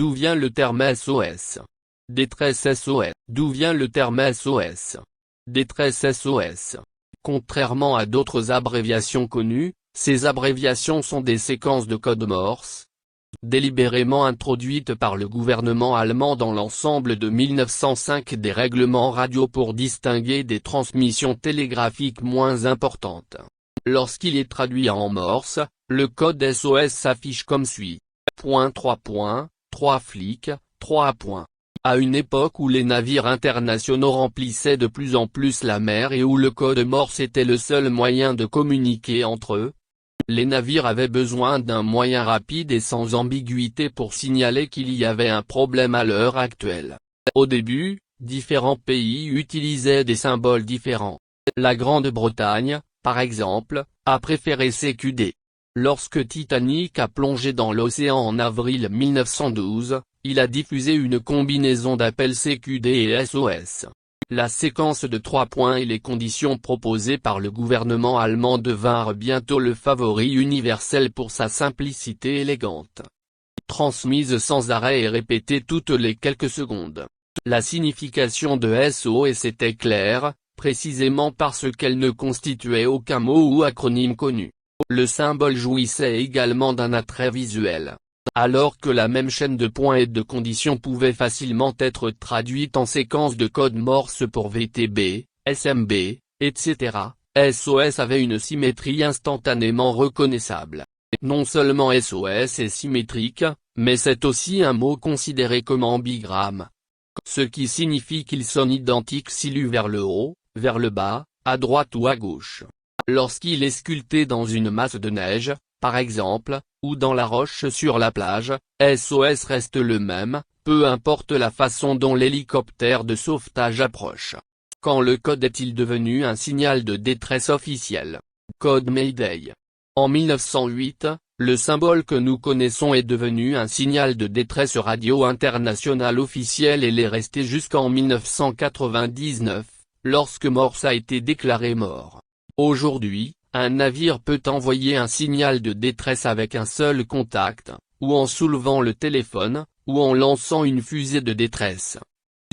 D'où vient le terme SOS? Détresse SOS. D'où vient le terme SOS? Détresse SOS. Contrairement à d'autres abréviations connues, ces abréviations sont des séquences de code Morse, délibérément introduites par le gouvernement allemand dans l'ensemble de 1905 des règlements radio pour distinguer des transmissions télégraphiques moins importantes. Lorsqu'il est traduit en Morse, le code SOS s'affiche comme suit. 3 flics, 3 points. À une époque où les navires internationaux remplissaient de plus en plus la mer et où le code Morse était le seul moyen de communiquer entre eux, les navires avaient besoin d'un moyen rapide et sans ambiguïté pour signaler qu'il y avait un problème à l'heure actuelle. Au début, différents pays utilisaient des symboles différents. La Grande-Bretagne, par exemple, a préféré CQD. Lorsque Titanic a plongé dans l'océan en avril 1912, il a diffusé une combinaison d'appels CQD et SOS. La séquence de 3 points et les conditions proposées par le gouvernement allemand devinrent bientôt le favori universel pour sa simplicité élégante. Transmise sans arrêt et répétée toutes les quelques secondes. La signification de SOS était claire, précisément parce qu'elle ne constituait aucun mot ou acronyme connu. Le symbole jouissait également d'un attrait visuel. Alors que la même chaîne de points et de conditions pouvait facilement être traduite en séquence de code Morse pour VTB, SMB, etc., SOS avait une symétrie instantanément reconnaissable. Non seulement SOS est symétrique, mais c'est aussi un mot considéré comme ambigramme. Ce qui signifie qu'il sonne identique s'il lu vers le haut, vers le bas, à droite ou à gauche. Lorsqu'il est sculpté dans une masse de neige, par exemple, ou dans la roche sur la plage, SOS reste le même, peu importe la façon dont l'hélicoptère de sauvetage approche. Quand le code est-il devenu un signal de détresse officiel? Code Mayday. En 1908, le symbole que nous connaissons est devenu un signal de détresse radio international officiel et l'est resté jusqu'en 1999, lorsque Morse a été déclaré mort. Aujourd'hui, un navire peut envoyer un signal de détresse avec un seul contact, ou en soulevant le téléphone, ou en lançant une fusée de détresse,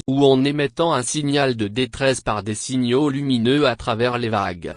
ou en émettant un signal de détresse par des signaux lumineux à travers les vagues.